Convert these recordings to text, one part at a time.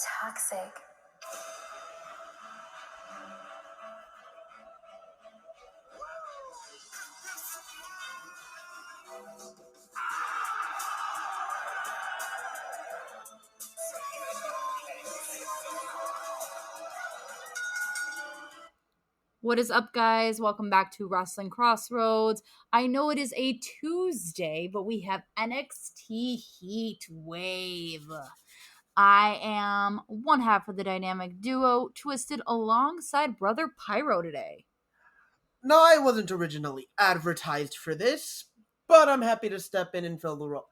Toxic. What is up, guys? Welcome back to Wrestling Crossroads. I know it is a Tuesday, but we have NXT Heatwave. I am one half of the dynamic duo, Twisted, alongside Brother Pyro today. No, I wasn't originally advertised for this, but I'm happy to step in and fill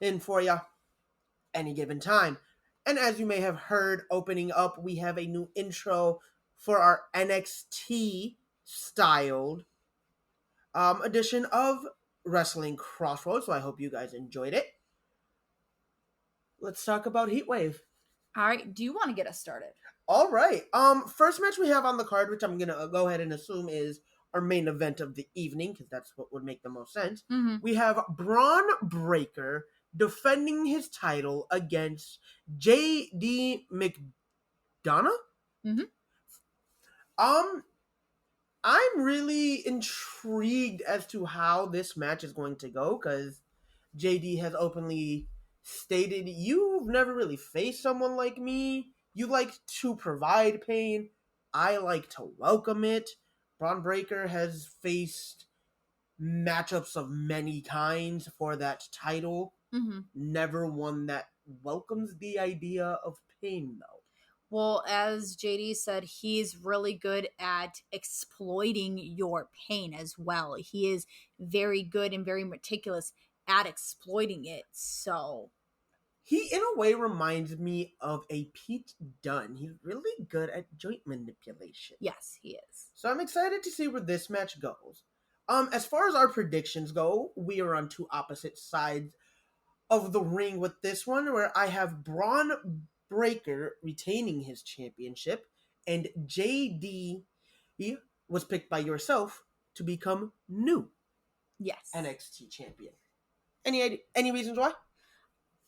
in for ya any given time. And as you may have heard, opening up, we have a new intro for our NXT styled edition of Wrestling Crossroads. So I hope you guys enjoyed it. Let's talk about Heatwave. All right, do you want to get us started? All right. First match we have on the card, which I'm gonna go ahead and assume is our main event of the evening, because that's what would make the most sense. Mm-hmm. We have Braun Breaker defending his title against J.D. McDonough. Mm-hmm. I'm really intrigued as to how this match is going to go, because JD has openly stated, you've never really faced someone like me. You like to provide pain. I like to welcome it. Braun Breaker has faced matchups of many kinds for that title. Mm-hmm. Never one that welcomes the idea of pain, though. Well, as JD said, he's really good at exploiting your pain as well. He is very good and very meticulous at exploiting it. So he, in a way, reminds me of a Pete Dunne. He's really good at joint manipulation. Yes, he is. So I'm excited to see where this match goes. As far as our predictions go, we are on two opposite sides of the ring with this one, where I have Braun Breaker retaining his championship, and JD was picked by yourself to become new NXT champion. Any reasons why?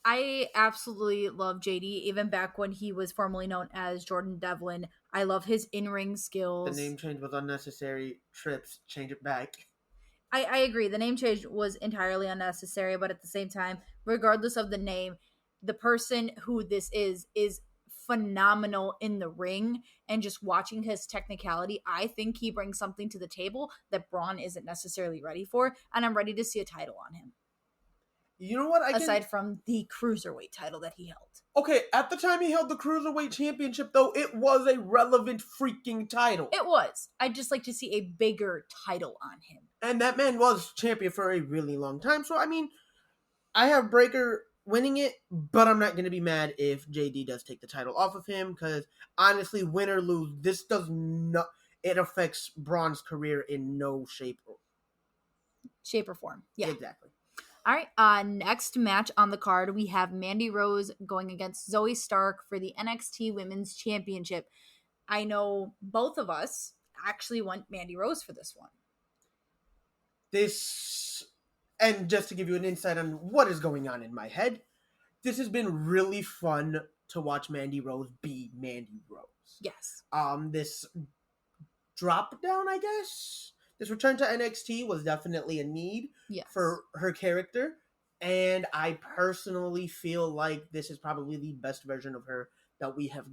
I absolutely love JD, even back when he was formerly known as Jordan Devlin. I love his in-ring skills. The name change was unnecessary. Trips, change it back. I agree. The name change was entirely unnecessary, but at the same time, regardless of the name, the person who this is phenomenal in the ring, and just watching his technicality, I think he brings something to the table that Braun isn't necessarily ready for, and I'm ready to see a title on him. You know what? Aside from the Cruiserweight title that he held. Okay, at the time he held the Cruiserweight Championship, though, it was a relevant freaking title. It was. I'd just like to see a bigger title on him. And that man was champion for a really long time. So, I mean, I have Breaker winning it, but I'm not going to be mad if JD does take the title off of him, because honestly, win or lose, this does not... It affects Braun's career in no shape or form. Yeah. Exactly. All right, next match on the card, we have Mandy Rose going against Zoe Stark for the NXT Women's Championship. I know both of us actually want Mandy Rose for this one. And just to give you an insight on what is going on in my head, this has been really fun to watch Mandy Rose be Mandy Rose. Yes. This drop down, I guess, this return to NXT was definitely a need for her character, and I personally feel like this is probably the best version of her that we have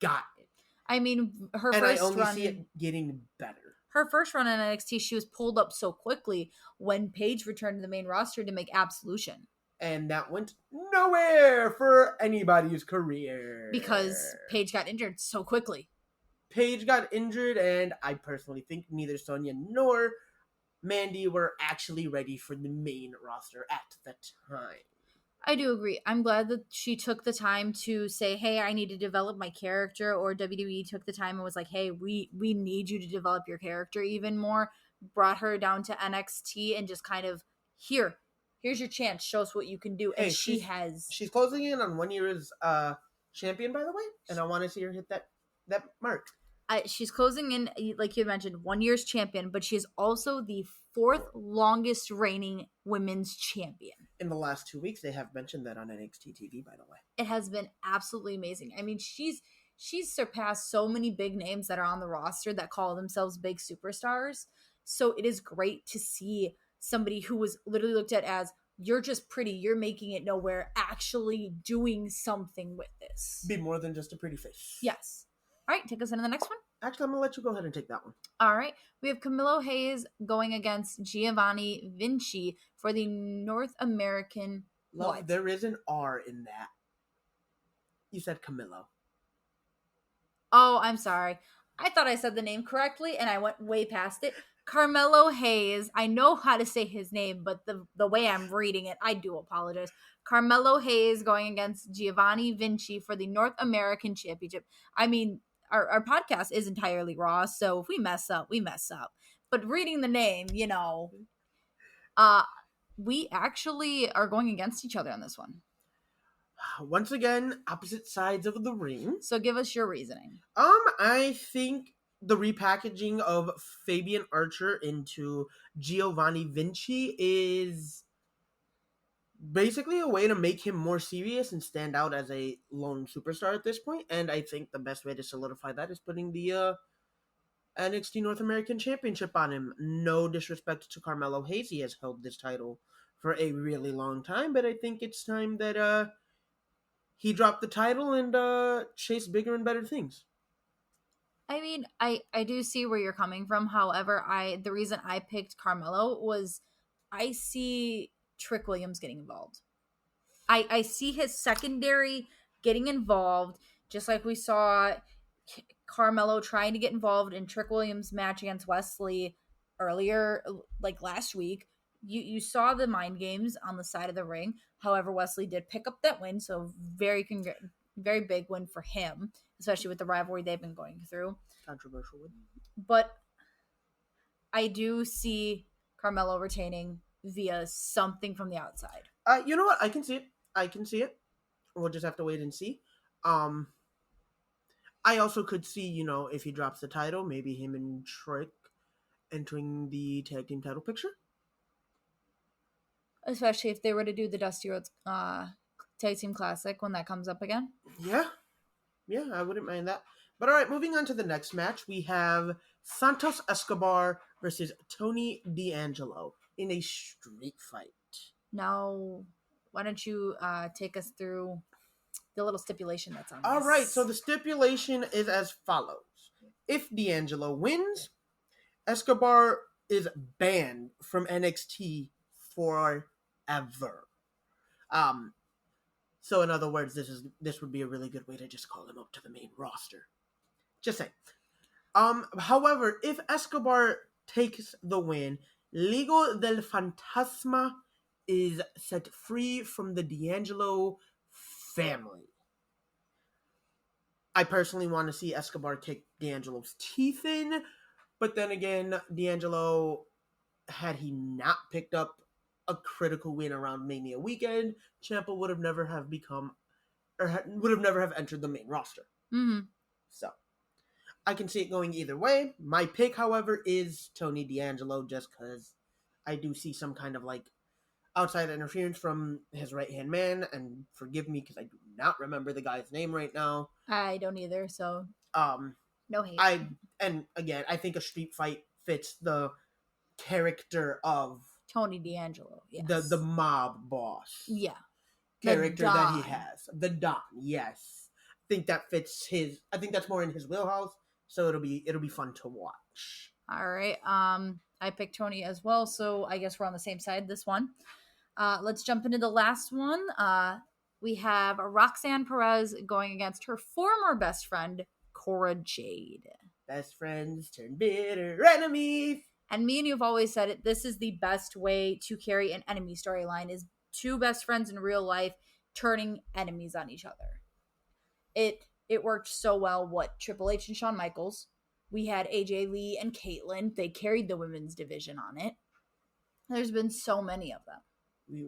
gotten. I mean, her and first I only run, see it getting better. Her first run in NXT, she was pulled up so quickly when Paige returned to the main roster to make Absolution. And that went nowhere for anybody's career. Because Paige got injured so quickly. Paige got injured, and I personally think neither Sonya nor Mandy were actually ready for the main roster at the time. I do agree. I'm glad that she took the time to say, hey, I need to develop my character, or WWE took the time and was like, hey, we need you to develop your character even more. Brought her down to NXT and just kind of, here's your chance. Show us what you can do. And hey, she's closing in on 1 year as champion, by the way, and I want to see her hit that mark. She's closing in, like you mentioned, 1 year's champion, but she's also the 4th longest reigning women's champion. in the last 2 weeks. They have mentioned that on NXT TV, by the way. It has been absolutely amazing. I mean, she's surpassed so many big names that are on the roster that call themselves big superstars. So it is great to see somebody who was literally looked at as, you're just pretty, you're making it nowhere, actually doing something with this. Be more than just a pretty face. Yes. All right, take us into the next one. Actually, I'm going to let you go ahead and take that one. All right. We have Camilo Hayes going against Giovanni Vinci for the North American. Love, what? there is an R in that. You said Camilo. Oh, I'm sorry. I thought I said the name correctly and I went way past it. Carmelo Hayes. I know how to say his name, but the way I'm reading it, I do apologize. Carmelo Hayes going against Giovanni Vinci for the North American Championship. I mean, our podcast is entirely raw, so if we mess up, we mess up. But reading the name, we actually are going against each other on this one. Once again, opposite sides of the ring. So give us your reasoning. I think the repackaging of Fabian Archer into Giovanni Vinci is basically a way to make him more serious and stand out as a lone superstar at this point. And I think the best way to solidify that is putting the NXT North American Championship on him. No disrespect to Carmelo Hayes. He has held this title for a really long time, but I think it's time that he dropped the title and chased bigger and better things. I mean, I do see where you're coming from. However, the reason I picked Carmelo was I see Trick Williams getting involved. I see his secondary getting involved, just like we saw Carmelo trying to get involved in Trick Williams' match against Wesley earlier, like last week. You saw the mind games on the side of the ring. However, Wesley did pick up that win, so very big win for him, especially with the rivalry they've been going through. Controversial win. But I do see Carmelo retaining via something from the outside. You know what? I can see it. We'll just have to wait and see. I also could see, if he drops the title, maybe him and Trick entering the tag team title picture. Especially if they were to do the Dusty Rhodes Tag Team Classic when that comes up again. Yeah, I wouldn't mind that. But all right, moving on to the next match, we have Santos Escobar versus Tony D'Angelo in a street fight. Now, why don't you take us through the little stipulation that's on this? All right, so the stipulation is as follows. If D'Angelo wins, Escobar is banned from NXT forever. So in other words, this would be a really good way to just call him up to the main roster. Just saying. However, if Escobar takes the win, Ligo del Fantasma is set free from the D'Angelo family. I personally want to see Escobar kick D'Angelo's teeth in, but then again, D'Angelo, had he not picked up a critical win around Mania weekend, Ciampa would have never have entered the main roster. Mm-hmm. So, I can see it going either way. My pick, however, is Tony D'Angelo, just because I do see some kind of outside interference from his right-hand man, and forgive me because I do not remember the guy's name right now. I don't either, so no hate. I think a street fight fits the character of Tony D'Angelo, yes. The mob boss. Yeah. Character that he has. The Don, yes. I think that fits I think that's more in his wheelhouse, so it'll be fun to watch. All right. I picked Tony as well, so I guess we're on the same side this one. Let's jump into the last one. We have Roxanne Perez going against her former best friend, Cora Jade. Best friends turn bitter enemies. And me and you have always said it. This is the best way to carry an enemy storyline: is two best friends in real life turning enemies on each other. It worked so well. What, Triple H and Shawn Michaels? We had AJ Lee and Caitlyn. They carried the women's division on it. There's been so many of them.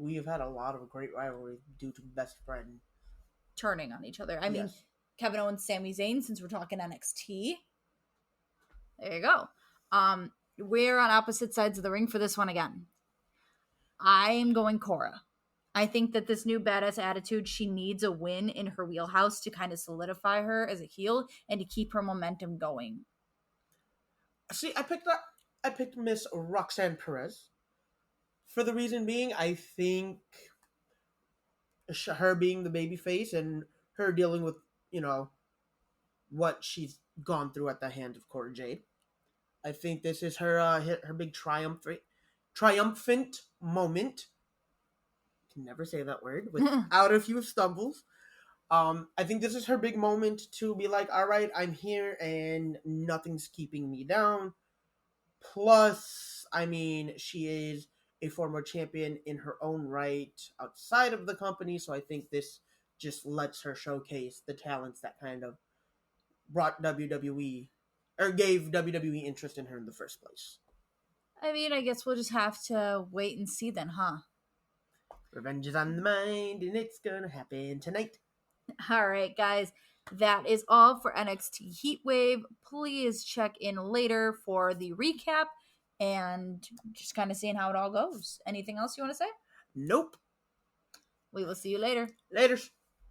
We have had a lot of great rivalry due to best friend turning on each other. I mean, Kevin Owens, Sami Zayn, since we're talking NXT. There you go. We're on opposite sides of the ring for this one again. I am going Cora. I think that this new badass attitude, she needs a win in her wheelhouse to kind of solidify her as a heel and to keep her momentum going. See, I picked Miss Roxanne Perez for the reason being I think her being the baby face and her dealing with, you know, what she's gone through at the hands of Cora Jade. I think this is her big triumphant moment. Can never say that word without a few stumbles. I think this is her big moment to be like, all right, I'm here and nothing's keeping me down. Plus, I mean, she is a former champion in her own right outside of the company, so I think this just lets her showcase the talents that kind of brought WWE or gave WWE interest in her in the first place. I mean, I guess we'll just have to wait and see then, huh? Revenge is on the mind, and it's gonna happen tonight. All right, guys. That is all for NXT Heatwave. Please check in later for the recap and just kind of seeing how it all goes. Anything else you want to say? Nope. We will see you later. Later.